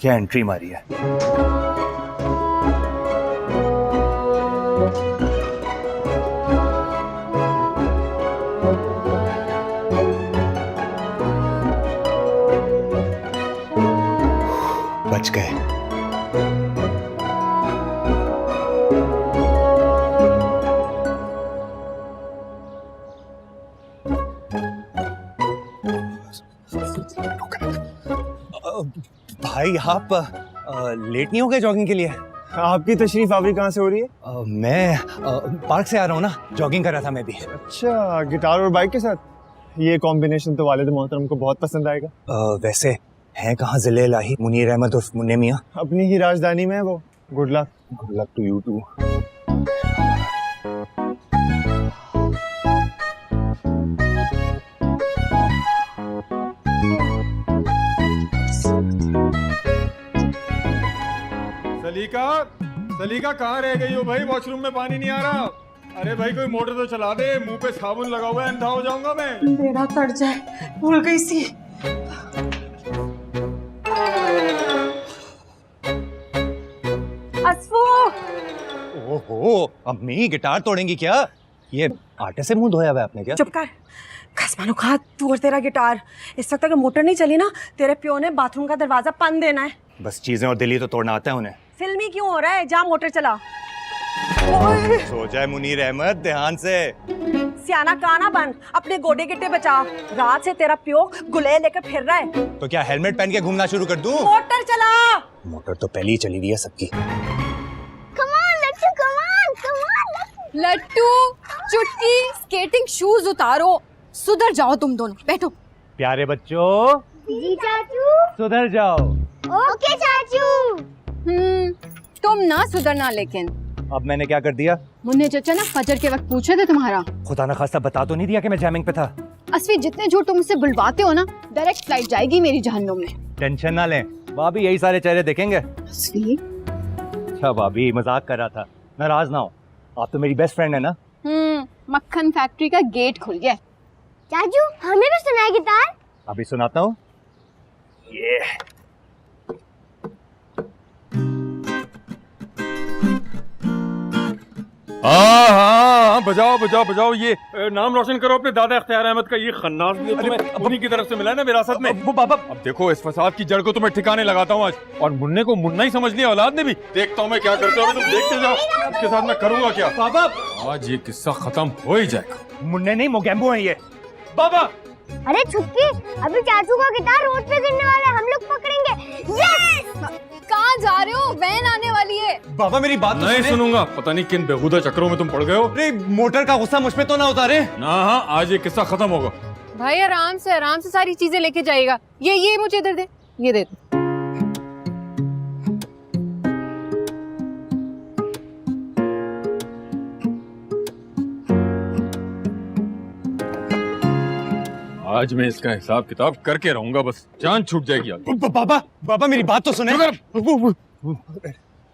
क्या एंट्री मारी है। बच गए। भाई आप लेट नहीं हो गए जॉगिंग के लिए? आपकी तशरीफ आवरी कहाँ से हो रही है? मैं पार्क से आ रहा हूँ ना, जॉगिंग कर रहा था मैं भी। अच्छा, गिटार और बाइक के साथ? ये कॉम्बिनेशन तो वालिद मोहतरम को बहुत पसंद आएगा। वैसे हैं कहाँ ज़िले इलाही मुनीर अहमद उर्फ मुन्ने मियाँ? अपनी ही राजधानी में है वो। Good luck. Good luck to you too. सलीका कहाँ रह गई हो भाई? वॉशरूम में पानी नहीं आ रहा। अरे भाई कोई मोटर तो चला दे, मुंह पे साबुन लगा हुआ है, अंधा हो जाऊंगा मैं। बेड़ा कट जाए, भूल गई सी। असफू! ओहो, अम्मी गिटार तोड़ेंगी क्या? ये आटे से मुंह धोया हुआ है आपने क्या? चुप कर। खसमानो खा तू और तेरा गिटार। इस वक्त अगर मोटर नहीं चली ना, तेरे प्यो ने बाथरूम का दरवाजा बंद देना है। बस चीजें और दिली तो तोड़ना आता है उन्हें। फिल्मी क्यों हो रहा है? जा मोटर चला। सो जाए मुनीर अहमद, ध्यान से। सियाना काना बन, अपने गोडे गिट्टे बचा। रात से तेरा प्यो गुलेल लेकर फिर रहा है। तो क्या हेलमेट पहन के घूमना शुरू कर दूं? मोटर चला। मोटर तो पहले ही चली हुई है सबकी। लट्टू, चुटकी, स्केटिंग शूज उतारो, सुधर जाओ तुम दोनों। बैठो। प्यारे बच्चों, जी चाचू। सुधर जाओ। ओके चाचू। तुम ना सुधरना। लेकिन अब मैंने क्या कर दिया? मुन्ने चचा ना फजर के वक्त पूछे थे तुम्हारा। खुदा न खास्ता बता तो नहीं दिया कि मैं जैमिंग पे था। असफी, जितने झूठ तुम मुझसे बुलवाते हो ना, डायरेक्ट फ्लाइट जाएगी मेरी जहन्नुम में। टेंशन ना लें, भाभी यही सारे चेहरे देखेंगे। असफी, अच्छा भाभी, मजाक कर रहा था, नाराज ना हो। आप तो मेरी बेस्ट फ्रेंड है ना। मक्खन फैक्ट्री का गेट खुल गया। चाचू हमें भी सुनाए गिटार। अभी सुनाता हूँ। ये हाँ, बजाओ बजाओ बजाओ। ये नाम रोशन करो अपने दादा इख्तियार अहमद का। ये खन्नास भी तुम्हें उन्हीं की तरफ से मिला है ना विरासत में। वो बाबा, अब देखो इस फसाद की जड़ को तुम्हें ठिकाने लगाता हूँ आज। और मुन्ने को मुन्ना ही समझ लिया औलाद ने भी। देखता हूँ मैं क्या करते हो, तुम देखते जाओ आपके साथ मैं करूंगा क्या। बाबा, आज ये किस्सा खत्म हो ही जाएगा। मुन्ने नहीं मोगैम्बो है ये। बाबा, अरे छुटकी, अभी चाचू का गिटार रोड पे गिरने वाला है, हम लोग पकड़ेंगे। यस! कहाँ जा रहे हो? वैन आने वाली है। बाबा मेरी बात तो नहीं सुने। सुनूंगा। पता नहीं किन बेहुदा चक्करों में तुम पड़ गए हो। अरे मोटर का गुस्सा मुझ पे तो ना उतारे। ना हाँ, आज ये किस्सा खत्म होगा। भाई आराम से सारी चीजें लेके जाएगा। ये मुझे इधर दे, ये दे। आज मैं इसका हिसाब किताब करके रहूंगा, बस जान छूट जाएगी आज। बाबा, बाबा मेरी बात तो सुने।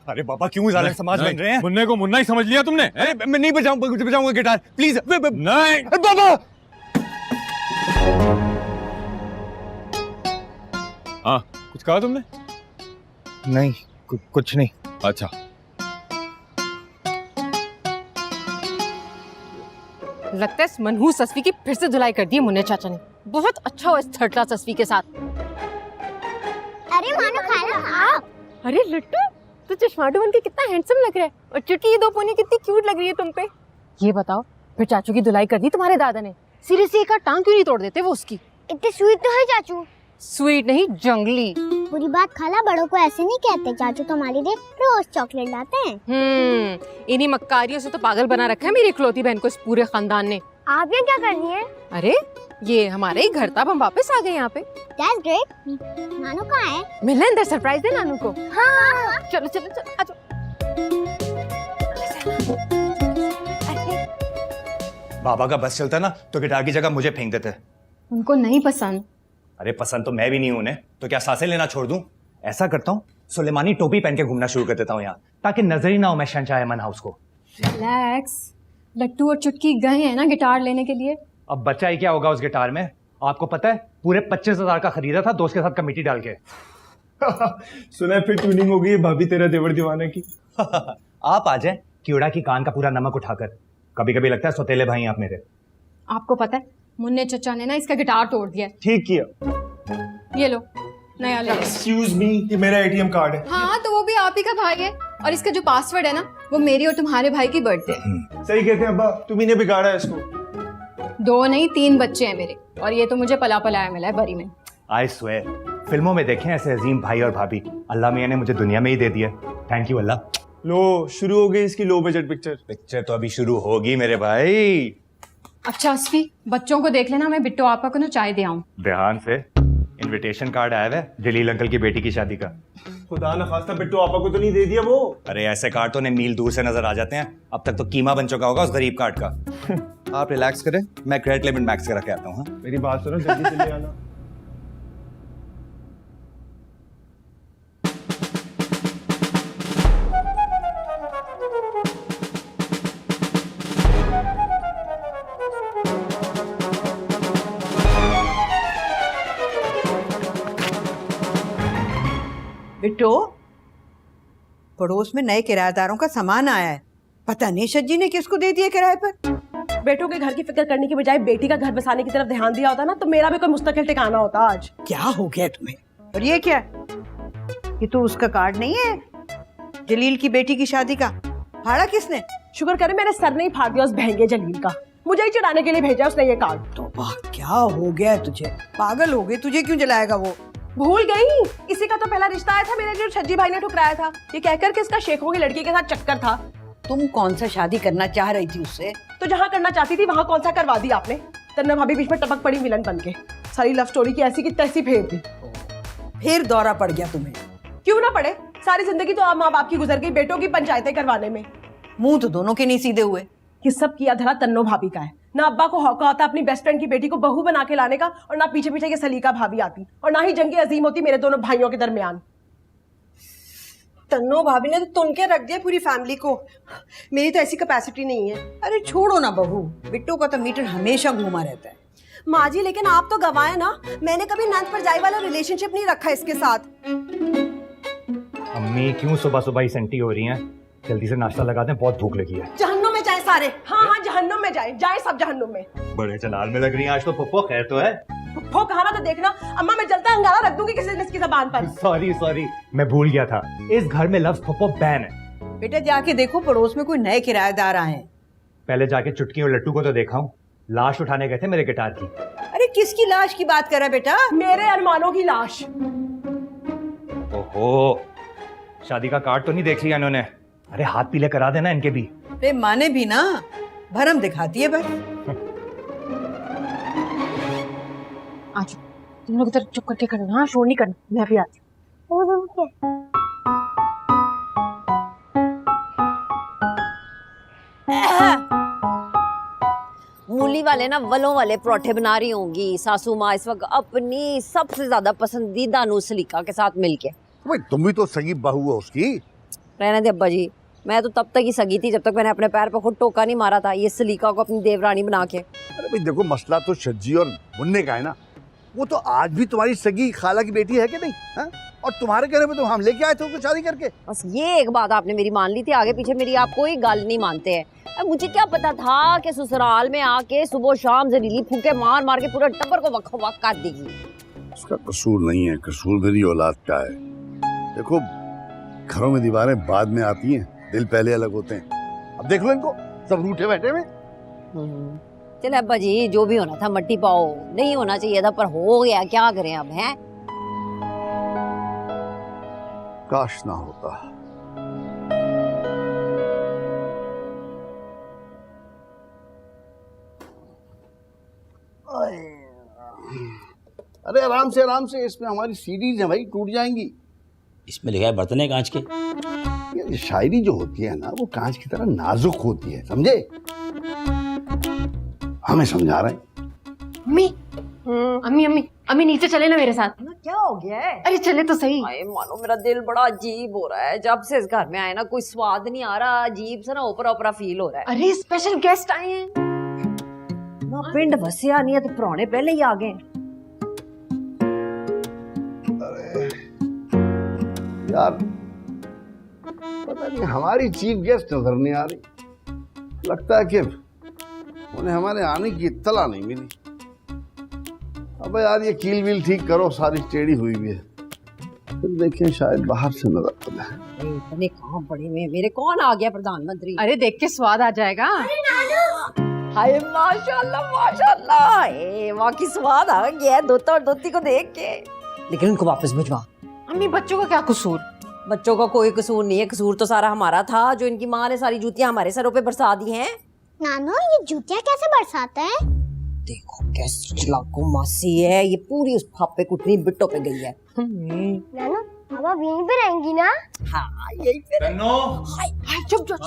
अरे बाबा क्यों जालिम समाज बन रहे हैं? मुन्ने को मुन्ना ही समझ लिया तुमने? अरे मैं नहीं बजाऊंगा गिटार, प्लीज। नहीं बाबा। हाँ, कुछ कहा तुमने? नहीं, कुछ नहीं। अच्छा, लगता है इस मनहूस असफी की फिर से धुलाई कर दी है मुन्ने चाचा ने। बहुत अच्छा हो इस थर्ड क्लास असफी के साथ। अरे मानो खाना खाओ। अरे लट्टू, तू चश्माटू बन के कितना हैंडसम लग रहा है। और चुटकी, ये दो पोनी कितनी क्यूट लग रही है तुम पे। ये बताओ, फिर चाचू की धुलाई कर दी तुम्हारे दादा ने? सीरियसली एक टांग क्यों नहीं तोड़ देते वो उसकी? इतने स्वीट तो है चाचू। स्वीट नहीं, जंगली। बुरी बात खाला, बड़ों को ऐसे नहीं कहते। चाचू तो हमारी लिए रोज चॉकलेट लाते हैं। इन्हीं मक्कारियों से तो पागल बना रखा है मेरी इकलौती बहन को इस पूरे खानदान ने। आप ये क्या कर रही हैं? अरे ये हमारे ही घर था, अब हम वापस आ गए यहाँ पे। That's great। नानू कहाँ है? मिलना अंदर, सरप्राइज दे नानू को। हाँ। चलो चलो चलो, आ जाओ। बाबा का बस चलता ना तो गिटार की जगह मुझे फेंक देते। उनको नहीं पसंद। अरे पसंद तो मैं भी नहीं हूं उन्हें, तो क्या सांसें लेना छोड़ दूं? ऐसा करता हूँ, सुलेमानी टोपी पहन के घूमना शुरू कर देता हूँ यहाँ, ताकि नजर ही ना हो मैं शहंशाह अमन हाउस को। रिलैक्स, लट्टू और चुटकी गए हैं ना गिटार लेने के लिए। अब बच्चा ही क्या होगा उस गिटार में? आपको पता है पूरे 25,000 का खरीदा था दोस्त के साथ कमेटी डाल के। सुना है फिर ट्यूनिंग हो गई है भाभी तेरा देवर दीवाना की। आप आ जाए कीड़ा की कान का पूरा नमक उठाकर। कभी कभी लगता है सौतेले भाई आप मेरे। आपको पता है मुन्ने चचा ने ना इसका गिटार तोड़ दिया है। ठीक किया। ये लो नया ले। एक्सक्यूज मी, ये मेरा एटीएम कार्ड है। हाँ तो वो भी आप ही का भाई है और इसका जो पासवर्ड है ना वो मेरी और तुम्हारे भाई की बर्थडे है। सही कहते हैं अब्बा, तुम्ही ने बिगाड़ा है इसको। 2 नहीं 3 बच्चे हैं मेरे और ये तो मुझे पला पलाया मिला है बरी में। आई स्वेयर, फिल्मों में देखे ऐसे अजीम भाई और भाभी, अल्लाह मियां ने मुझे दुनिया में ही दे दिया। थैंक यू अल्लाह। लो शुरू हो गई इसकी लो बजट पिक्चर। पिक्चर तो अभी शुरू होगी मेरे भाई। अच्छा अस्फी, बच्चों को देख लेना, मैं बिट्टू आपा को ना चाय दे आऊं। ध्यान से। इनविटेशन कार्ड आया है जलील अंकल की बेटी की शादी का। खुदा न खास्ता बिट्टू आपा को तो नहीं दे दिया वो? अरे ऐसे कार्ड तो उन्हें मील दूर से नजर आ जाते हैं। अब तक तो कीमा बन चुका होगा उस गरीब कार्ड का। आप रिलैक्स करें, मैं क्रेडिट लिमिट मैक्स करा के आता हूँ। हाँ? मेरी बात सुनो, जल्दी चले आना। बिट्टो, पड़ोस में नए किराएदारों का सामान आया है। पता नहीं सज्जी ने किसको दे दिया किराए पर। बेटों के घर की फिक्र करने की बजाय बेटी का घर बसाने की तरफ ध्यान दिया होता ना तो मेरा भी कोई मुस्तकिल ठिकाना होता आज। क्या हो गया तुम्हें? और ये क्या? ये तो उसका कार्ड नहीं है, जलील की बेटी की शादी का। फाड़ा किसने? शुक्र करे मेरे सर नहीं फाड़ दिया उस बहंगे जलील का। मुझे ही चिढ़ाने के लिए भेजा उसने ये कार्ड। तो वाह, क्या हो गया तुझे? पागल हो गई, तुझे क्यों जलाएगा वो? भूल गई, इसी का तो पहला रिश्ता आया था मेरे लिए, छज्जी भाई ने ठुकराया था ये कहकर कि इसका शेखों की लड़की के साथ चक्कर था। तुम कौन सा शादी करना चाह रही थी उससे? तो जहाँ करना चाहती थी वहाँ कौन सा करवा दी आपने। तन्ना भाभी बीच में टपक पड़ी विलन बन के। सारी लव स्टोरी की ऐसी की तैसी फेर दी। फिर दौरा पड़ गया तुम्हें? क्यों ना पड़े, सारी जिंदगी तो आप माँ बाप की गुजर गई बेटों की पंचायतें करवाने में। मुंह तो दोनों के नहीं सीधे हुए। ये सब किया धरा तन्नो भाभी का है। ना अब्बा को हौका होता अपनी बेस्ट फ्रेंड की बेटी को बहू बना के लाने का, और ना पीछे पीछे ये सलीका भाभी आती, और ना ही जंगी अजीम होती मेरे दोनों भाइयों के दरमियान। तन्नो भाभी ने तो तुन के रख दिया पूरी फैमिली को। मेरी तो ऐसी कैपेसिटी नहीं है। अरे छोड़ो ना बहू, बिट्टू का तो मीटर हमेशा घूमा रहता है। माँ जी लेकिन आप तो गवाए ना, मैंने कभी नंद पर जाए वाला रिलेशनशिप नहीं रखा इसके साथ। अम्मी क्यों सुबह सुबह ही सेंटी हो रही हैं? जल्दी से नाश्ता लगा दें, बहुत भूख लगी है। जहन्नुम में जाए सारे। हाँ हाँ जहन्नुम में जाए सब जहन्नुम में। बड़े जलाल में लग रही हैं आज तो। पप्पो खैर तो है? पप्पो कहा ना तो देखना अम्मा, मैं जलता अंगारा रख दूंगी किसी दिन इसकी जबान पर। सॉरी मैं भूल गया था, इस घर में लफ्ज पप्पो बैन है। बेटा जाके देखो पड़ोस में कोई नए किराएदार आए हैं। पहले जाके चुटकी और लट्टू को तो देखा हूँ, लाश उठाने गए थे मेरे गिटार की। अरे किसकी लाश की बात कर रहा है बेटा? मेरे अरमानों की लाश। ओहो, शादी का कार्ड तो नहीं देख लिया इन्होंने? अरे हाथ पीले करा देना इनके भी। अरे माने भी ना, भरम दिखाती है बस। आज तुम लोग इधर चुप करके खड़े हो, हाँ शोर नहीं करना, मैं भी आती मूली वाले ना वलों वाले परोठे बना रही होंगी सासू माँ इस वक्त अपनी सबसे ज्यादा पसंदीदा नूसलिका के साथ मिलके। भाई तुम भी तो सगी बहू हो उसकी। रहने दे अब्बा जी, मैं तो तब तक ही सगी थी जब तक मैंने अपने पैर पर खुद टोका नहीं मारा था ये सलीका को अपनी देवरानी बना के। अरे भाई देखो, मसला तो शज्जी और मुन्ने का है ना। वो तो आज भी तुम्हारी सगी खाला की बेटी है कि नहीं है? और तुम्हारे कहने पे तो हम लेके आए थे उसको शादी करके। बस ये एक बात आपने मेरी मान ली थी, आगे पीछे मेरी आप कोई गल नहीं मानते हैं। अब मुझे क्या पता था कि ससुराल में आके सुबह शाम जहरीली फूके मार मार के पूरा टब्बर को वक्फो वक्त कर देगी। उसका कसूर नहीं है, कसूर मेरी औलाद का है। देखो घरों में दीवारें बाद में आती हैं, दिल पहले अलग होते हैं। अब देख लो इनको, सब रूठे बैठे हुए। चले अब्बा जी, जो भी होना था मट्टी पाओ, नहीं होना चाहिए था पर हो गया, क्या करें अब हैं। काश ना होता। अरे आराम से, इसमें हमारी सीडीज है भाई, टूट जाएंगी। इसमें लिखा है बर्तन है कांच के। ये शायरी जो होती है ना, वो कांच की तरह नाजुक होती है, समझे? हमें समझा रहे हैं। अम्मी अम्मी अम्मी अम्मी नीचे चले ना मेरे साथ। क्या हो गया है? अरे चले तो सही। आए मानो मेरा दिल बड़ा अजीब हो रहा है, जब से इस घर में आए ना कोई स्वाद नहीं आ रहा, अजीब सा ना ओपरा ओपरा फील हो रहा है। अरे स्पेशल गेस्ट आए हैं ना, पिंड वसिया नहीं है तो प्राणे पहले ही आ गए। यार पता नहीं हमारी चीफ गेस्ट नजर नहीं आ रही। लगता है कि उन्हें हमारे आने की इत्तला नहीं मिली। अबे यार ये कील वील ठीक करो, सारी टेढ़ी हुई भी है। फिर देखें शायद बाहर से नजर तो है। इतने कहाँ पड़े हुए मेरे, कौन आ गया प्रधानमंत्री? अरे देख के स्वाद आ जाएगा। हाय माशाल्लाह माशाल्लाह, वाह की स्वाद आ गया है दोता और दोती को देख के। लेकिन उनको वापस भिजवा। अम्मी बच्चों का क्या कसूर? बच्चों का कोई कसूर नहीं है, कसूर तो सारा हमारा था जो इनकी माँ ने सारी जूतियां हमारे सरों पे बरसा दी हैं। नानो ये जूतियाँ कैसे बरसाता है? देखो कैसी चलाको मासी है, ये पूरी उस फापे कुटनी बिट्टो पे गई है। नानो अब आप यहीं पे रहेंगी ना? हाँ यही पे। चुप चुप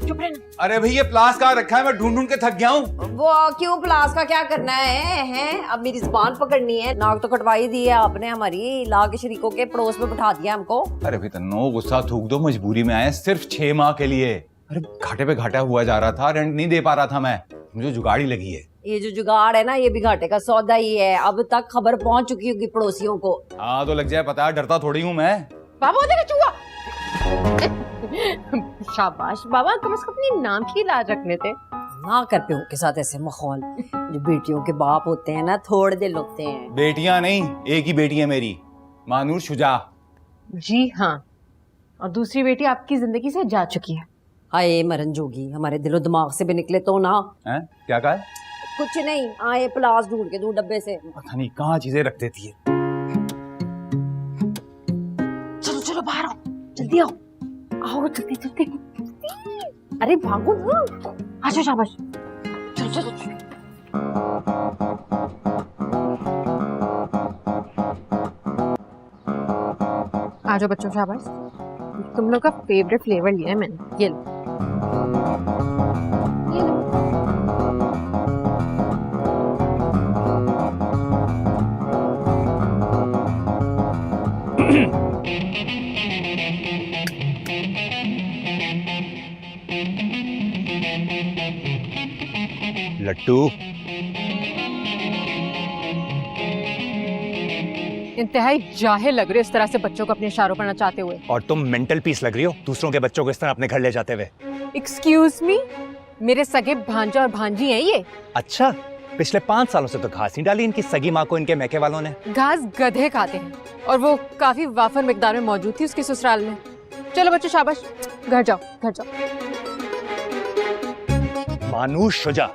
चुप रहना। अरे भाई ये प्लास कहाँ रखा है? मैं ढूंढ ढूंढ के थक गया हूँ। वो क्यों प्लास का क्या करना है? अब मेरी जुबान पकड़नी है। नाक तो कटवाई दी है आपने हमारी, ला के शरीकों के पड़ोस में बैठा दिया हमको। अरे भाई तन्नो गुस्सा थूक दो, मजबूरी में आए सिर्फ 6 माह के लिए। अरे घाटे पे घाटा हुआ जा रहा था, रेंट नहीं दे पा रहा था मैं, मुझे जुगाड़ी लगी है। ये जो जुगाड़ है ना ये भी घाटे का सौदा ही है। अब तक खबर पहुंच चुकी होगी पड़ोसियों को। हाँ तो लग जाए पता, डरता थोड़ी हूँ मैं। बाबा देखा चूहा। शाबाश बाबा, कम से कम अपनी नाम की लाज रखने थे। ना कर पे के साथ ऐसे माहौल। जो बेटियों के बाप होते हैं ना थोड़े दिल होते हैं। बेटियां नहीं, एक ही बेटी है मेरी, मानूर शुजा। जी हाँ, और दूसरी बेटी आपकी जिंदगी से जा चुकी है। आए मरन जोगी, हमारे दिलो दिमाग से भी निकले तो ना। हैं? क्या कहा है? कुछ नहीं, आए प्लास ढूंढ के दूं डब्बे से। पता नहीं कहाँ चीजें रख देती है। चलो चलो बाहर आओ, जल्दी आओ, आओ जल्दी जल्दी। अरे भागो ना, आजो शाबाश, चलो चलो चलो। आजो बच्चों शाबाश, तुम लोग का फेवरेट फ्लेवर लिया है मैंने, ये लो। ये लो। लट्टू इंतहाई जाहिल लग रहे हो इस तरह से बच्चों को अपने इशारों पर नचाते हुए। और तुम मेंटल पीस लग रही हो दूसरों के बच्चों को इस तरह अपने घर ले जाते हुए। एक्सक्यूज मी, मेरे सगे भांजा और भांजी हैं ये। अच्छा, पिछले 5 सालों से तो घास नहीं डाली इनकी सगी माँ को इनके मैके वालों ने। घास गधे खाते हैं और वो काफी वाफर मिकदार में मौजूद थी उसके ससुराल में। चलो बच्चों शाबाश, घर जाओ घर जाओ। मानूर शुजा,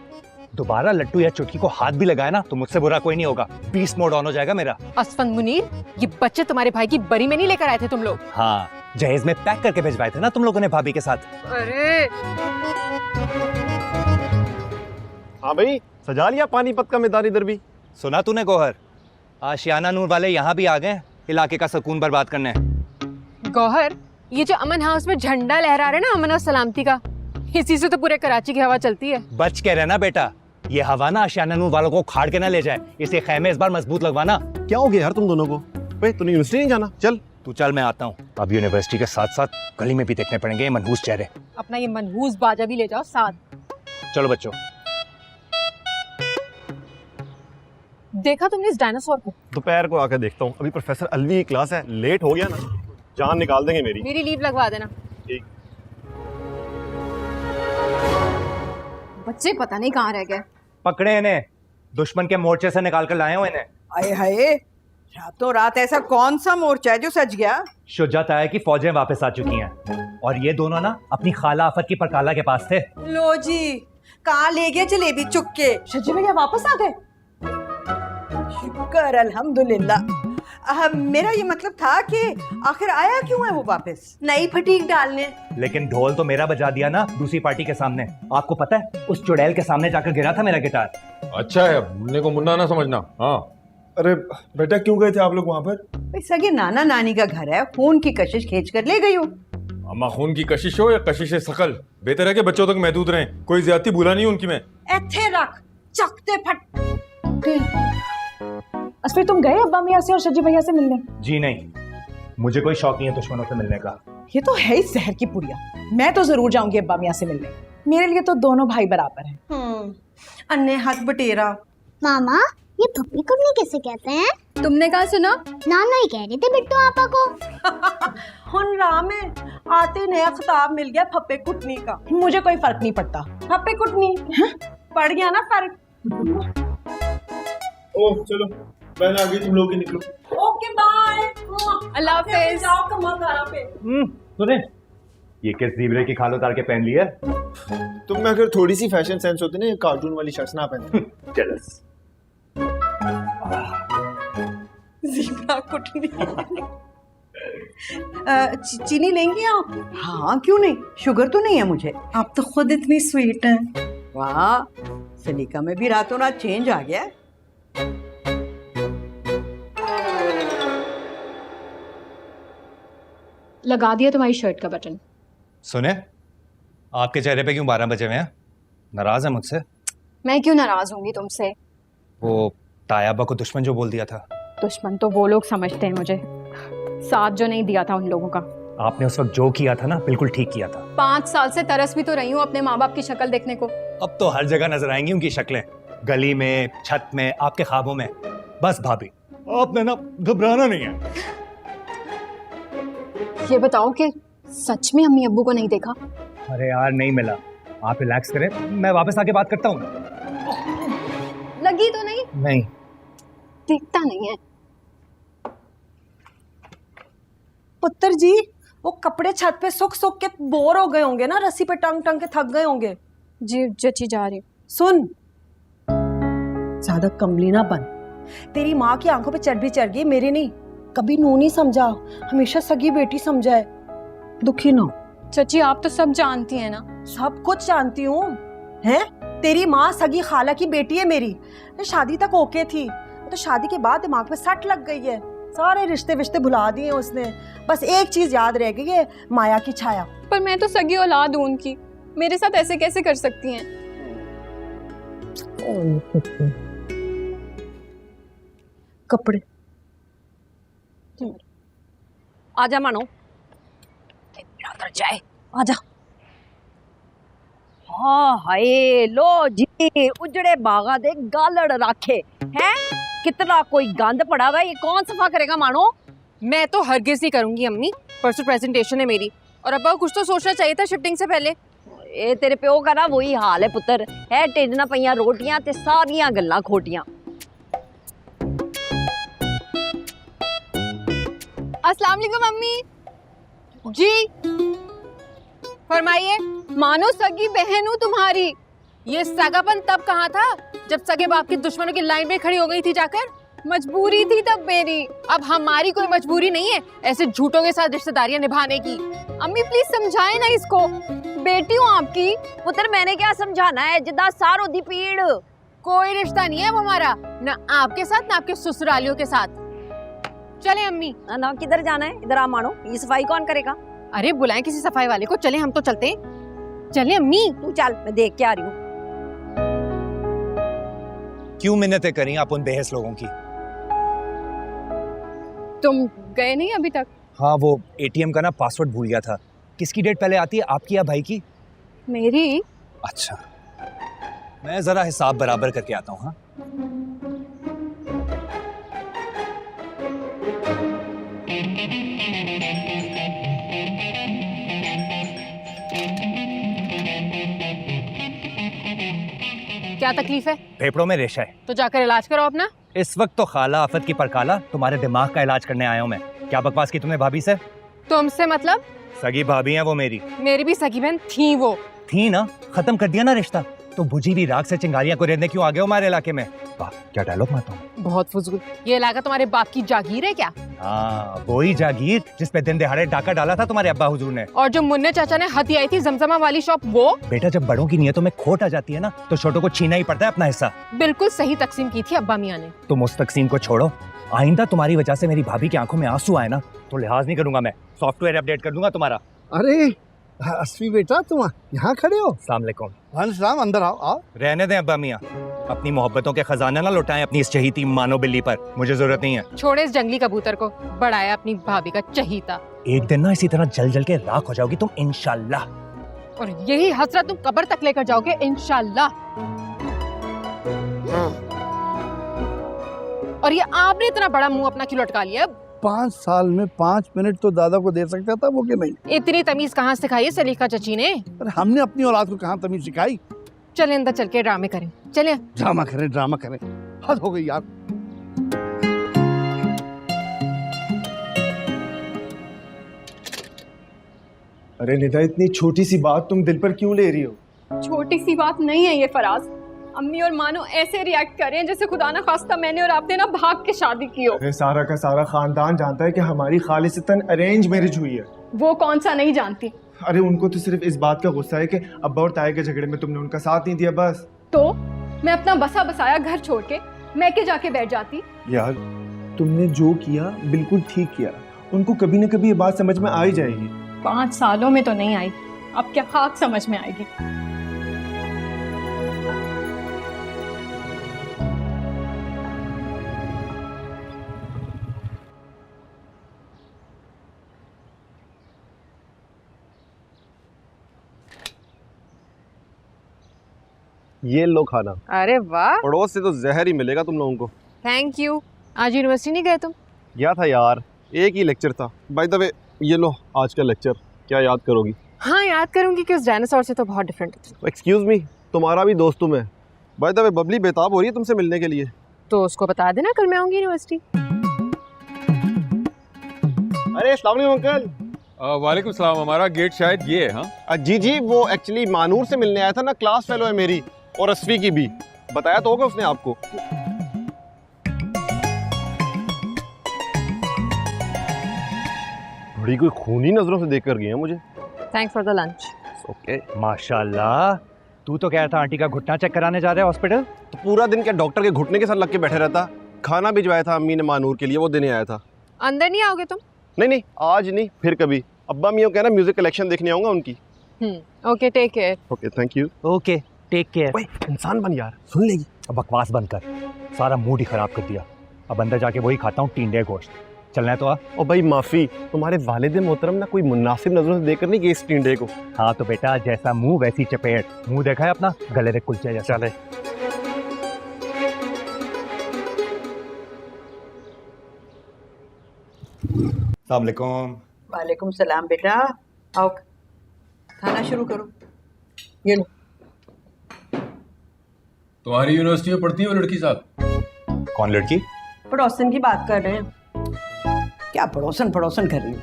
दोबारा लट्टू या चुटकी को हाथ भी लगाया ना तो मुझसे बुरा कोई नहीं होगा। पीस मोड ऑन हो जाएगा मेरा। असफंद मुनीर, ये बच्चे तुम्हारे भाई की बरी में नहीं लेकर आए थे तुम लोग? हाँ, जहेज में पैक करके भिजवाए थे ना तुम लोगों ने भाभी के साथ। अरे हाँ भाई, सजा लिया पानीपत का मैदानी दरबी। सुना तूने गौहर, आशियाना नूर वाले यहाँ भी आ गए इलाके का सुकून बर्बाद करने। गौहर, ये जो अमन हाउस में झंडा लहरा रहे ना अमन और सलामती का, इसी से तो पूरे कराची की हवा चलती है। बच के रहना बेटा, ये हवा ना आशियाना नूर वालों को खाड़ के ना ले जाए, इसे खैमे इस बार मजबूत लगवाना। क्या हो गया यार तुम दोनों को? भाई तूने यूनिवर्सिटी नहीं जाना? चल तू चल, मैं आता हूँ। अब यूनिवर्सिटी के साथ साथ गली में भी देखने पड़ेंगे ये मनहूस चेहरे। अपना ये मनहूस बाजा भी ले जाओ साथ। चलो बच्चों। देखा तुमने इस डायनासोर को? दोपहर को आकर देखता हूँ। अभी प्रोफेसर अलवी की क्लास है, लेट हो गया ना जान निकाल देंगे मेरी। मेरी लीव लगवा देना। ठीक। बच्चे पता नहीं कहाँ रह गए। पकड़े इन्हें, दुश्मन के मोर्चे से निकाल कर लाए हो इन्हें। आए हाय, रातों रात ऐसा कौन सा मोर्चा है जो सज गया? शुजात है कि फौजें वापस आ चुकी हैं और ये दोनों ना अपनी खाला आफत की परकाला के पास थे। लो जी, कहाँ ले गए जलेबी चुक के? सज्जी भैया वापस आ गए? शुक्र अल्हम्दुलिल्लाह। मेरा ये मतलब था कि आखिर आया क्यों है वो वापस? नई फटीक डालने। लेकिन ढोल तो मेरा बजा दिया ना दूसरी पार्टी के सामने। आपको पता है उस चुड़ैल के सामने जाकर गिरा था मेरा गिटार। अच्छा है, मुन्ने को मुन्ना ना समझना। हाँ अरे बेटा क्यों गए थे आप लोग वहाँ पर? भाई सगे नाना नानी का घर है, खून की कशिश खींच कर ले गई हूँ। अम्मा खून की कशिश हो या कशिश शकल, बेहतर है कि बच्चों तक महदूद रहें। कोई ज्यादती भूला नहीं उनकी मैं। ऐथे रख, चकते फट। असफी तुम गए अब्बा मियाँ से और सज्जी भैया से मिलने? जी नहीं, मुझे कोई शौक नहीं है दुश्मनों से मिलने का। ये तो है ही जहर की पुड़िया। मैं तो जरूर जाऊंगी अब्बा मियाँ से मिलने, मेरे लिए तो दोनों भाई बराबर हैं। अन्ने हाथ बटेरा। मामा ये पप्पी कपनी किसे कहते हैं? तुमने कहा सुना? नाना ही कह रहे थे बिट्टू आपा को। हुन राम है, आते नया खिताब मिल गया फप्पे कुटनी का। मुझे कोई फर्क नहीं पड़ता। फप्पे कुटनी पड़ गया ना फर्क। ओह चलो बहन आ गई, तुम लोग ही निकलो। Okay bye. अल्लाह हाफिज। जाओ कमाकारा पे। सुने, ये किस जीबरे की खाल उतार के पहन ली है? तुम में अगर थोड़ी सी फैशन सेंस होती ना, ये कार्टून वाली शर्ट्स ना पहनते। जेलस। ज़ीब्रा कुटनी। चीनी लेंगी आप? हाँ क्यों नहीं, शुगर तो नहीं है मुझे। आप तो खुद इतनी स्वीट हैं। वाह, सलीका में भी रातों रात चेंज आ गया। लगा दिया तुम्हारी शर्ट का बटन। सुने, आपके चेहरे पे क्यों 12 बजे हुए हैं? नाराज है मुझसे? मैं क्यों नाराज होंगी तुमसे? वो तायाबा को दुश्मन जो बोल दिया था। दुश्मन तो वो लोग समझते हैं मुझे, साथ जो नहीं दिया था उन लोगों का। आपने उस वक्त जो किया था ना, बिल्कुल ठीक किया था। 5 साल से तरस भी तो रही हूँ अपने माँ बाप की शक्ल देखने को। अब तो हर जगह नजर आएंगी उनकी शक्लें, गली में, छत में, आपके ख्वाबों में। बस भाभी, आपने ना घबराना नहीं है। ये बताओ कि सच में अम्मी अब्बू को नहीं देखा? अरे यार नहीं मिला, आप रिलैक्स करें, मैं वापस आके बात करता हूँ। लगी तो नहीं? नहीं। दिखता नहीं है। पुत्र जी, वो कपड़े छत पे सुख सुख के बोर हो गए होंगे ना, रस्सी पे टंग टंग के थक गए होंगे। जी जची जा रही। सुन, ज्यादा कमली ना बन। तेरी माँ की आंखों पे चर्बी चढ़ गई, मेरी नहीं। कभी नू नहीं समझा, हमेशा सगी बेटी समझा है। दुखी ना। चची आप तो सब जानती हैं ना। सब कुछ जानती हूँ। हैं? तेरी माँ सगी खाला की बेटी है मेरी। शादी तक ओके थी, तो शादी के बाद दिमाग पे सट लग गई है। सारे रिश्ते विश्ते भुला दिए उसने। बस एक चीज याद रह गई है, माया की छाया। पर मैं तो सगी औलाद हूँ उनकी, मेरे साथ ऐसे कैसे कर सकती हैं? कपड़े आजा मानो, अंदर जाए, आजा। हाँ हाय लो जी, उजड़े बागा दे गालड़ राखे हैं। कितना कोई गंद पड़ा हुआ है, ये कौन सफा करेगा मानो? मैं तो हरगिज नहीं करूंगी अम्मी, परसों प्रेजेंटेशन है मेरी, और अब्बा को कुछ तो सोचना चाहिए था शिफ्टिंग से पहले। ये तेरे प्यो का ना वही हाल है पुत्र, है टिंड ना पईयां रोटियां ते सारियां गल्लां खोटियां। अस्सलाम वालेकुम अम्मी जी। फरमाइए। मानो सगी बहन हूँ तुम्हारी। ये सगापन तब कहाँ था जब सगे बाप की दुश्मनों की लाइन में खड़ी हो गई थी जाकर। मजबूरी थी तब मेरी, अब हमारी कोई मजबूरी नहीं है ऐसे झूठों के साथ रिश्तेदारियां निभाने की। अम्मी प्लीज समझाए ना इसको, बेटी हूँ आपकी। पुत्र मैंने क्या समझाना है, जिदा सारो दी पीड़। कोई रिश्ता नहीं है अब हमारा, ना आपके साथ ना आपके ससुरालियों के साथ। चले अम्मी। ना किधर जाना है, इधर आ मानो, ये सफाई कौन करेगा? अरे बुलाएं किसी सफाई वाले को, चले हम तो चलते हैं। चले अम्मी। तू चल, मैं देख के आ रही हूँ। क्यों मिन्नतें करी आप उन बेहस लोगों की? तुम गए नहीं अभी तक? हाँ, वो एटीएम का ना पासवर्ड भूल गया था। किसकी डेट पहले आती है, आपकी या भाई की? मेरी। अच्छा, मैं जरा हिसाब बराबर करके आता हूँ। हाँ, क्या तकलीफ है? फेफड़ों में रेशा है। तो जाकर इलाज करो अपना। इस वक्त तो खाला आफत की परकाला, तुम्हारे दिमाग का इलाज करने आया हूँ मैं। क्या बकवास की तुमने भाभी से? तुमसे मतलब? सगी भाभी हैं वो मेरी। मेरी भी सगी बहन थी वो। थी ना, खत्म कर दिया ना रिश्ता। तो बुझी हुई राख से चिंगारियां को रेंदने क्यों आ गए हो हमारे इलाके में? वाह, क्या डायलॉग मारता हूँ। बहुत फुजूल। ये इलाका तुम्हारे बाप की जागीर है क्या? हाँ, वही जागीर जिस पे दिन दिहाड़े डाका डाला था तुम्हारे अब्बा हुजूर ने। और जो मुन्ने चाचा ने हथी आई थी जमजमा वाली शॉप, वो? बेटा, जब बड़ों की नियतों में खोट आ जाती है ना, तो छोटों को छीना ही पड़ता है अपना हिस्सा। बिल्कुल सही तकसीम की थी अब्बा मियां ने। तुम उस तकसीम को छोड़ो। आइंदा तुम्हारी वजह से मेरी भाभी की आंखों में आंसू आए ना, तो लिहाज नहीं करूंगा मैं। सॉफ्टवेयर अपडेट कर दूंगा तुम्हारा। अरे अस्फी बेटा, तुम यहाँ खड़े हो? अस्सलाम वालेकुम। वालेकुम, अंदर आओ आओ। रहने दें अब्बा मियाँ, अपनी मोहब्बतों के खजाने ना लुटाएं अपनी इस चहीती मानो बिल्ली पर। मुझे जरूरत नहीं है। छोड़े इस जंगली कबूतर को, बढ़ाया अपनी भाभी का चहीता। एक दिन ना इसी तरह जल जल के राख हो जाओगी तुम, इंशाल्लाह। और यही हसरत तुम कब्र तक लेकर जाओगे, इंशाल्लाह। और ये आपने इतना बड़ा मुंह अपना क्यों लटका लिया? 5 साल में 5 मिनट तो दादा को दे सकता था वो, कि नहीं? इतनी तमीज कहाँ सिखाई है सलीका चची ने? अरे हमने अपनी औलाद को कहाँ तमीज सिखाई? चले अंदर चल के ड्रामे करें, चले। ड्रामा करें, हद हो गई यार। अरे निदा, इतनी छोटी सी बात तुम दिल पर क्यों ले रही हो? छोटी सी बात नहीं है ये फराज। अम्मी और मानो ऐसे रिएक्ट कर रहे हैं जैसे खुदा ना खास्ता मैंने और आपने ना भाग के शादी की हो। अरे सारा का सारा खानदान जानता है कि हमारी खालिसतन अरेंज मैरिज हुई है। वो कौन सा नहीं जानती? अरे उनको तो सिर्फ इस बात का गुस्सा है कि अब्बा और ताया के झगड़े में तुमने उनका साथ नहीं दिया, बस। तो मैं अपना बसा बसाया घर छोड़ के मैके जाके बैठ जाती। यार तुमने जो किया बिल्कुल ठीक किया। उनको कभी न कभी ये बात समझ में आ ही जाएगी। 5 सालों में तो नहीं आई, अब क्या खाक समझ में आएगी। ये लो खाना। अरे वाह, पड़ोस से तो जहर ही मिलेगा तुम लोगों को। Thank you. आज यूनिवर्सिटी नहीं गए तुम? गया था यार, एक ही लेक्चर था। बाय द वे ये लो आज का लेक्चर, क्या याद करोगी? हाँ याद करूंगी कि उस डायनासोर से तो बहुत डिफरेंट है। एक्सक्यूज मी, तुम्हारा भी दोस्त हूँ मैं। बाय द वे बबली बेताब हो रही है तुमसे मिलने के लिए। तो उसको बता देना कल मैं आऊंगी यूनिवर्सिटी। अरे अस्सलाम वालेकुम अंकल। वालेकुम सलाम। हमारा गेट शायद ये है। हाँ जी वो एक्चुअली मानूर से मिलने आया था ना, क्लास फेलो है मेरी और असफी की भी। बताया तो होगा उसने आपको। बड़ी कोई खूनी नजरों से देख कर गई है मुझे। Thanks for the lunch. Okay. माशाल्लाह, तू तो कह था आंटी का घुटना चेक कराने जा रहे हैं हॉस्पिटल। तो पूरा दिन क्या डॉक्टर के घुटने के साथ लग के बैठे रहता? खाना भिजवाया था अम्मी ने मानूर के लिए, वो देने आया था। अंदर नहीं आओगे तुम? नहीं आज नहीं, फिर कभी। अब्बा मियों कहना म्यूजिक कलेक्शन देखने आऊंगा उनकी। Okay take care. Okay thank you. Okay take care. ओए इंसान बन यार, सुन लेगी। अब बकवास बंद कर, सारा मूड ही खराब कर दिया। अब अंदर जाके वही खाता हूँ, टिंडे गोश्त। चलना है तो आ। ओ भाई माफी, तुम्हारे वालिद मोहतरम ना कोई मुनासिब नजरों से देखकर नहीं गए इस टिंडे को। हाँ तो बेटा, जैसा मुंह वैसी चपेट। मुंह देखा है अपना, गले में कुलचे जैसा। चले। अस्सलाम वालेकुम। वालेकुम सलाम बेटा, आओ खाना शुरू करो। ये लो। तुम्हारी यूनिवर्सिटी में पढ़ती है वो लड़की साहब? कौन लड़की? पड़ोसन की बात कर रहे हैं। क्या पड़ोसन पड़ोसन कर रही हो?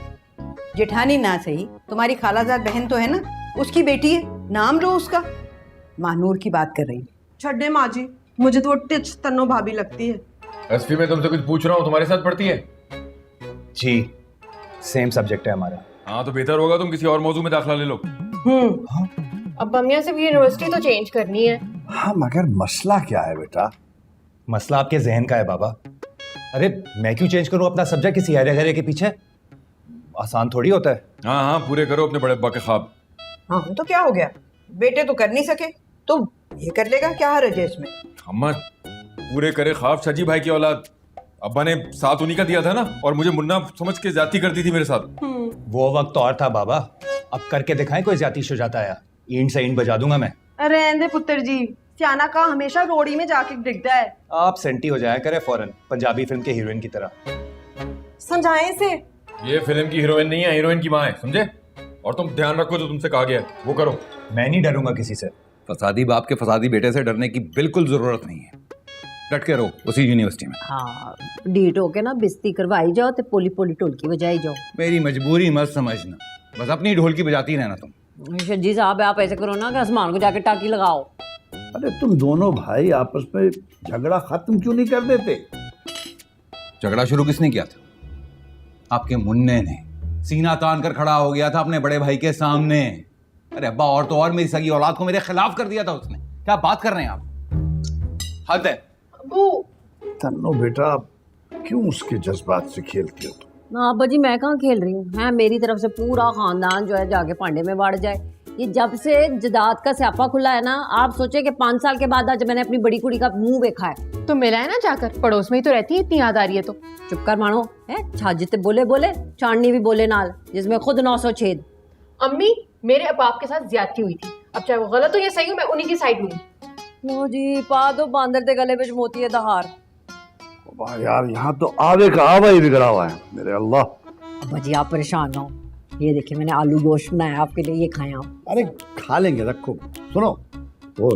जेठानी ना सही, तुम्हारी खालाजाद बहन तो है ना, उसकी बेटी है, नाम लो उसका। मानूर की बात कर रही है। छड्डे माँ जी, मुझे तो वो टिच तन्नो भाभी लगती है। एसपी में तुमसे कुछ पूछ रहा हूँ, तुम्हारे साथ पढ़ती है? जी सेम सब्जेक्ट है हमारा। हाँ तो बेहतर होगा तुम किसी और मौजू में दाखिला ले लो। अब अम्मिया से भी यूनिवर्सिटी तो चेंज करनी है। हाँ मगर मसला क्या है बेटा? मसला आपके जहन का है बाबा। अरे मैं क्यों चेंज करूं अपना सब्जेक्ट किसी हरे हरे के पीछे? आसान थोड़ी होता है। हाँ पूरे करो अपने बड़े अब्बा के ख्वाब। हाँ तो क्या हो गया, बेटे तो कर नहीं सके तो ये कर लेगा, क्या हर्ज है इसमें? अम्मा पूरे करे ख्वाब सजी भाई की औलाद। अब्बा ने साथ उन्हीं का दिया था ना, और मुझे मुन्ना समझ के ज्यादती करती थी मेरे साथ। वो वक्त और था बाबा, अब करके दिखाएं कोई ज्यादा हो जाता है। ईंट से ईंट बजा दूंगा मैं। अरे रहने पुत्र जी, सियाना का हमेशा रोड़ी में जाके दिखता है। आप सेंटी हो जाया करे फौरन, पंजाबी फिल्म के हीरोइन की तरह। समझाएं से। ये फिल्म की हीरोइन नहीं है, हीरोइन की माँ है, समझे? और तुम ध्यान रखो जो तुमसे कहा गया है वो करो। मैं नहीं डरूंगा किसी से। फसादी बाप के फसादी बेटे से डरने की बिल्कुल जरूरत नहीं है। डट के रहो उसी यूनिवर्सिटी में। हाँ डीट होके ना बिस्ती करवाई जाओ तो पोली पोली ढोलकी बजाई जाओ। मेरी मजबूरी मत समझना, बस अपनी ढोलकी बजाती रहना तुम। शज्जी साहब आप ऐसे करो ना कि आसमान को जाके टाकी लगाओ। अरे तुम दोनों भाई आपस में झगड़ा खत्म क्यों नहीं कर देते? झगड़ा शुरू किसने किया था? आपके मुन्ने ने। सीना तान कर खड़ा हो गया था अपने बड़े भाई के सामने। अरे अब्बा और तो और मेरी सगी औलाद को मेरे खिलाफ कर दिया था उसने। क्या बात कर रहे हैं आप? हद है। तन्नो बेटा क्यों उसके जज्बात से खेलती हो तुम? ना अब्बा जी मैं कहाँ खेल रही हूँ, है मेरी तरफ से पूरा खानदान जो है जाके पांडे में बढ़ जाए। ये जब से जदाद का स्यापा खुला है ना, आप सोचे कि 5 साल के बाद आज मैंने अपनी बड़ी कुड़ी का मुंह देखा है। तो मिला है ना जाकर, पड़ोस में ही तो रहती है, इतनी याद आ रही है तो। चुप कर मानो है, छाजिते बोले बोले चांदनी भी बोले नाल, जिसमें खुद 900 छेद। अम्मी मेरे अब आपके साथ ज्यादती हुई थी, अब चाहे वो गलत हो या सही हो मैं उन्हीं की साइड हुई। लो जी पा दो बांदर दे गले विच मोती दा हार। वाह यार, यहाँ तो आवे का आवा ही बिगड़ा हुआ है। मेरे अल्लाह। अब्बा जी आप परेशान ना हो, ये देखिए मैंने आलू गोश्त बनाया आपके लिए, ये खाएं आप। अरे खा लेंगे, रखो। सुनो, वो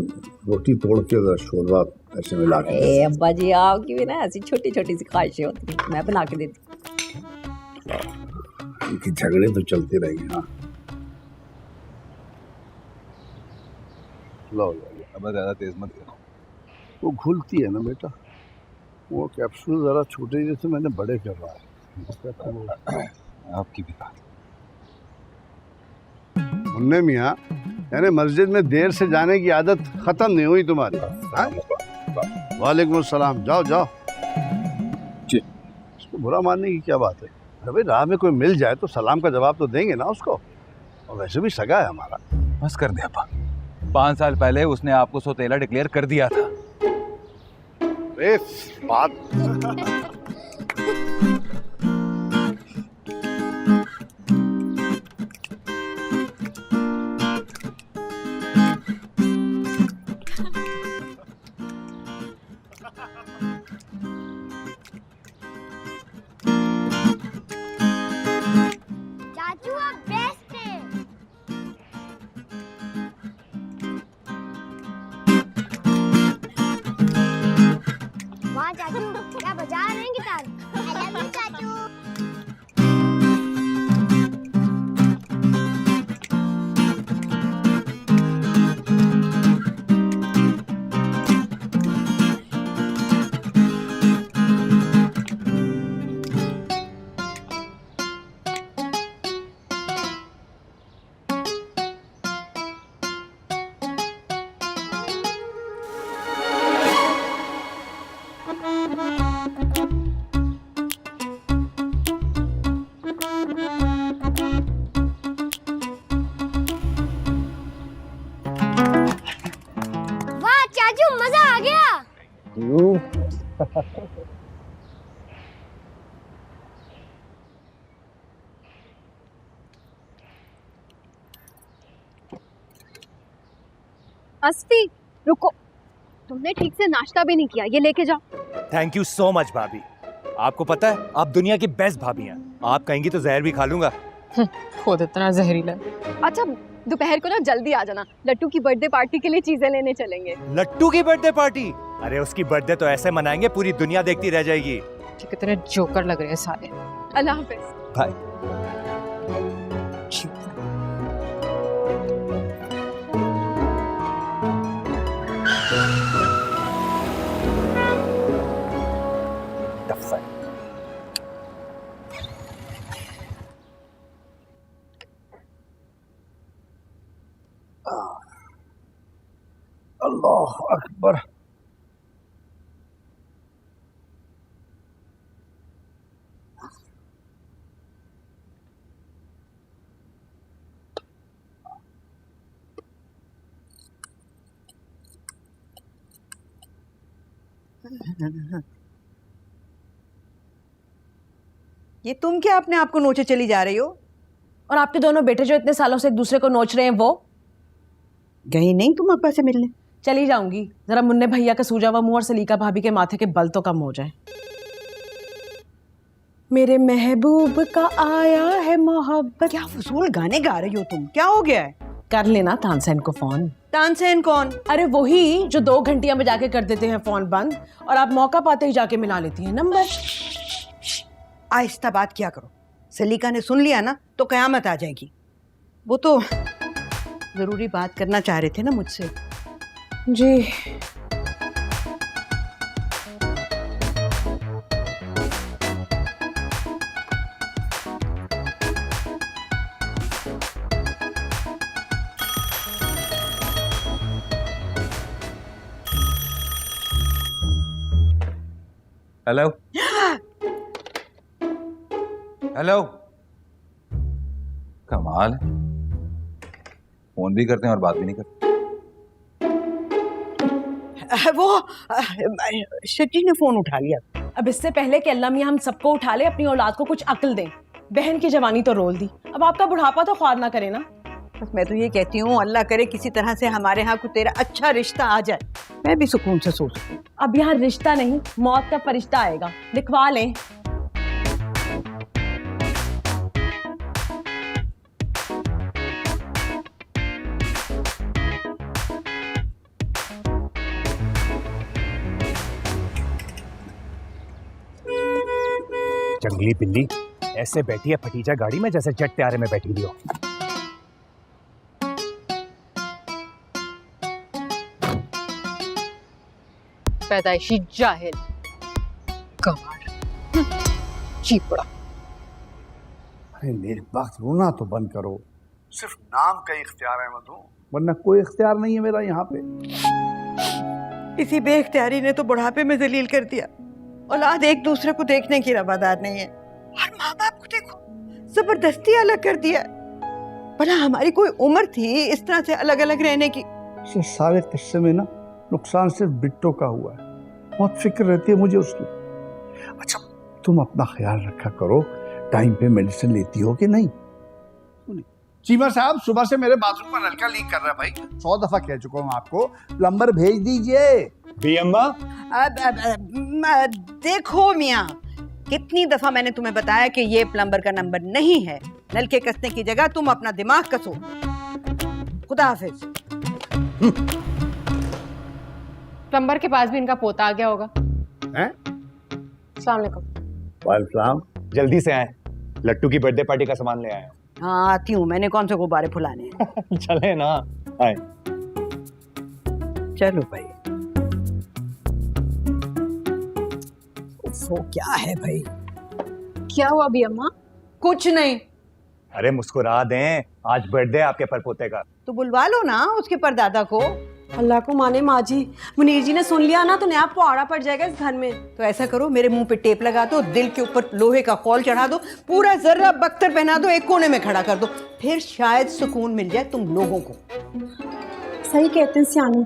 रोटी तोड़ के जरा शोरबा ऐसे मिला के। ए अब्बा जी आपकी भी ना ऐसी छोटी छोटी सी ख्वाहिशें होती हैं, मैं बना के देती हूँ। इनकी झगड़े तो चलते रहेंगे। हाँ लो लो, अब ज्यादा तेज मत करो। वो घुलती है ना बेटा, वो कैप्सूल जरा छोटे जैसे मैंने बड़े करवा है। आपकी भी बात। मुन्ने मियाँ, यानी मस्जिद में देर से जाने की आदत खत्म नहीं हुई तुम्हारी? वालेकुम अस्सलाम। जाओ जाओ। जी। इसको बुरा मानने की क्या बात है? अरे भाई, राह में कोई मिल जाए तो सलाम का जवाब तो देंगे ना उसको, और वैसे भी सगा है हमारा। बस कर दे अब्बा, 5 साल पहले उसने आपको सौतेला डिक्लेयर कर दिया था। अरे बात चाचू आप बेस्ट हैं। वाह चाचू, क्या बजा रहे हैं गिटार? I love you चाचू। वाह चाचू, मजा आ गया। अस्फी रुको, तुमने ठीक से नाश्ता भी नहीं किया, ये लेके जाओ। थैंक यू सो मच भाभी। आपको पता है आप दुनिया की बेस्ट भाभी हैं। आप कहेंगी तो जहर भी खा लूंगा। खुद इतना जहरीला। अच्छा दोपहर को ना जल्दी आ जाना, लट्टू की बर्थडे पार्टी के लिए चीजें लेने चलेंगे। लट्टू की बर्थडे पार्टी? अरे उसकी बर्थडे तो ऐसे मनाएंगे पूरी दुनिया देखती रह जाएगी। कितने जोकर लग रहे हैं सारे। अल्लाह हाफिज। बाय। अल्लाह अकबर। ये तुम क्या अपने आप को नोचे चली जा रही हो? और आपके दोनों बेटे जो इतने सालों से एक दूसरे को नोच रहे हैं, वो गई नहीं तुम अब्बा से मिलने? चली जाऊंगी, जरा मुन्ने भैया का सूजा हुआ मुंह और सलीका भाभी के माथे के बल तो कम हो जाए। मेरे महबूब का आया है मोहब्बत। क्या फजूल गाने गा रही हो तुम? क्या हो गया है? कर लेना तानसेन को फोन। तानसेन कौन? अरे वही जो 2 घंटियां बजा के कर देते हैं फोन बंद, और आप मौका पाते ही जाके मिला लेती हैं नंबर। आहिस्ता बात किया करो, सलीका ने सुन लिया ना तो कयामत आ जाएगी। वो तो जरूरी बात करना चाह रहे थे ना मुझसे। जी हेलो हेलो। कमाल है, फोन भी करते हैं और बात भी नहीं करते। वो शची ने फोन उठा लिया। अब इससे पहले कि अल्लाह मियां हम सबको उठा ले, अपनी औलाद को कुछ अक्ल दें। बहन की जवानी तो रोल दी, अब आपका बुढ़ापा तो ख्वार ना करे ना। बस मैं तो ये कहती हूँ अल्लाह करे किसी तरह से हमारे यहाँ को तेरा अच्छा रिश्ता आ जाए, मैं भी सुकून से सो सकूं। अब यहाँ रिश्ता नहीं, मौत का फरिश्ता आएगा, लिखवा लें। जंगली बिल्ली ऐसे बैठी है फटीचा गाड़ी में जैसे जेट त्यारे में बैठी हुई हो। पैदाइशी जाहिल, गंवार, चीपड़ा। अरे मेरे पास रोना तो बंद करो, सिर्फ नाम का इख्तियार है मधु, वरना कोई इख्तियार नहीं है मेरा यहाँ पे। इसी बेख्तियारी ने तो बुढ़ापे में जलील कर दिया। औलाद एक दूसरे को देखने की रवादार नहीं है, और माँ बाप को देखो जबरदस्ती अलग कर दिया। भला हमारी कोई उम्र थी इस तरह से अलग अलग रहने की? इस सारे किस्से में ना नुकसान सिर्फ बिट्टो का हुआ है, बहुत फिक्र रहती है मुझे उसकी। अच्छा तुम अपना ख्याल रखा करो, टाइम पे मेडिसिन लेती हो कि नहीं? चीमा साहब सुबह से मेरे बाथरूम का नलका लीक कर रहा है भाई, 100 दफा कह चुका हूँ आपको, प्लम्बर भेज दीजिए। भी अम्मा देखो मियाँ, कितनी दफा मैंने तुम्हें बताया कि ये प्लम्बर का नंबर नहीं है। नलके कसने की जगह तुम अपना दिमाग कसो। खुदा हाफिज। प्लम्बर के पास भी इनका पोता आ गया होगा। हैं? अस्सलाम वालेकुम। वालेकुम। जल्दी से आए, लट्टू की बर्थडे पार्टी का सामान ले आए। हाँ आती हूँ, मैंने कौन से गुब्बारे फुलाने हैं। चले ना, आए। चलो भाई। वो क्या है भाई? क्या हुआ अभी अम्मा? कुछ नहीं। अरे मुस्कुरा दें, आज बर्थडे आपके परपोते का। तो बुलवा लो ना उसके परदादा को। अल्लाह को माने माँ जी, मुनीर जी ने सुन लिया ना तो नया पुआड़ा पड़ जाएगा इस घर में। तो ऐसा करो, मेरे मुंह पे टेप लगा दो, दिल के ऊपर लोहे का खौल चढ़ा दो, पूरा जर्रा बख्तर पहना दो, एक कोने में खड़ा कर दो, फिर शायद सुकून मिल जाए तुम लोगों को। सही कहते हैं सियानी,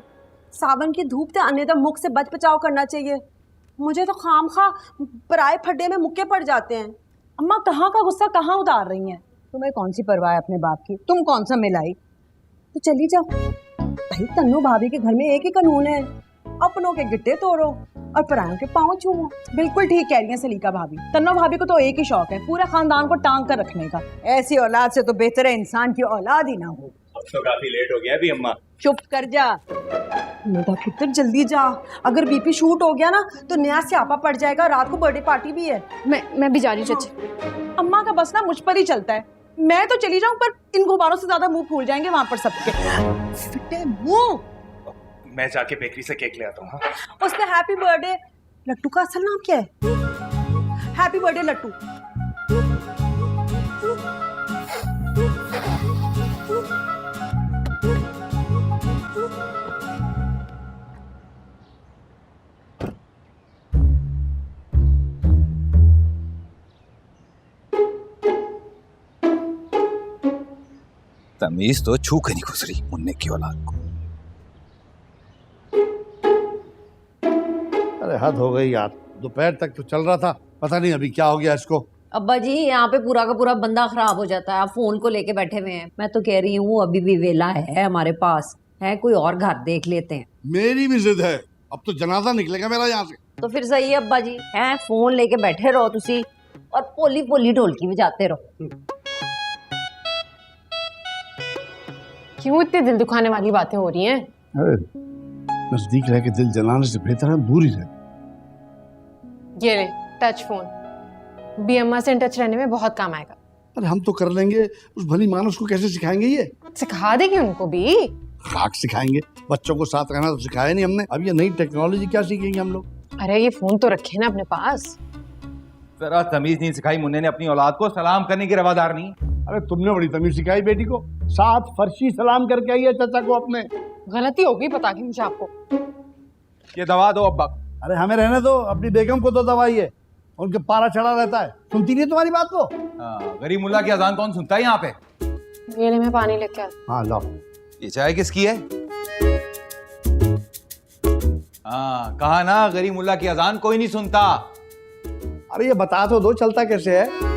सावन की धूप से अन्यथा मुख से बच बचाव करना चाहिए। मुझे तो खामखा पराए फड्डे में मुक्के पड़ जाते हैं। अम्मा कहाँ का गुस्सा कहाँ उतार रही हैं? तुम्हें कौन सी परवाह है अपने बाप की? तुम कौन सा मिलाई? तो चली जाओ भाई, तन्नो भाभी के घर में एक ही कानून है, अपनों के गिट्टे तोड़ो और परायों के पाँव छूओ। बिल्कुल ठीक कह रही हैं सलीका भाभी, तन्नो भाभी को तो एक ही शौक है, पूरा खानदान को टांग कर रखने का। ऐसी औलाद से तो बेहतर है इंसान की औलाद ही ना हो। अब तो काफी लेट हो गया भी अम्मा। चुप कर जा। मेरा पुत्र जल्दी जा, अगर बीपी शूट हो गया ना तो नया स्यापा पड़ जाएगा। रात को बर्थडे पार्टी भी है। मैं भी जा रही हूँ चाची। अम्मा का बस ना मुझ पर ही चलता है, मैं तो चली जाऊं पर इन गुब्बारों से ज्यादा मुंह फूल जाएंगे वहां पर सबके। फिटे मुंह। मैं जाके बेकरी से केक ले आता हूँ। उसने हैप्पी बर्थडे, लट्टू का असल नाम क्या है? हैप्पी बर्थडे लट्टू। तमीज तो छू के नहीं गुजरी मुन्ने की औलाद को। अरे हद हो गई यार, दोपहर तक तो चल रहा था, पता नहीं अभी क्या हो गया इसको। अब्बा जी यहाँ पे पूरा का पूरा बंदा खराब हो जाता है, आप फोन को लेके बैठे हुए हैं। मैं तो कह रही हूँ अभी भी वेला है हमारे पास, है कोई और घर देख लेते हैं। मेरी भी जिद है, अब तो जनाजा निकलेगा मेरा यहाँ से। तो फिर सही है अब्बा जी, हैं फोन लेके बैठे रहो तुसी और पोली पोली ढोलकी बजाते रहो। क्यों इतने दिल दुखाने वाली बातें हो रही हैं? अरे नजदीक रह के दिल जलाने से बेहतर है दूर ही रहे। ये ले टच फोन, बी अम्मा से इन टच रहने में बहुत काम आएगा। अरे हम तो कर लेंगे, उस भली मानुस को कैसे सिखाएंगे? ये सिखा देंगे उनको भी। खाक सिखाएंगे, बच्चों को साथ रहना तो सिखाया नहीं हमने, अब ये नई टेक्नोलॉजी क्या सीखेंगे हम लोग? अरे ये फोन तो रखे ना अपने पास। जरा तमीज नहीं सिखाई मुन्ने ने अपनी औलाद को, सलाम करने की रवादार नहीं। अरे तुमने बड़ी तमीज सिखाई बेटी को, साथ फर्शी सलाम करके आई है चाचा को अपने। गलती हो गई पता की मुझे आपको। ये दवा दो अब्बा। अरे हमें रहने दो, अपनी बेगम को तो दवाई है, उनके पारा चढ़ा रहता है, सुनती नहीं तुम्हारी बात को। गरीब मुल्ला की अजान कौन सुनता है यहाँ पे? ये ले मैं पानी लेके आ। हाँ लाओ। ये चाय किसकी है? कहा ना गरीब मुल्ला की अजान कोई नहीं सुनता। अरे ये बता तो दो चलता कैसे है?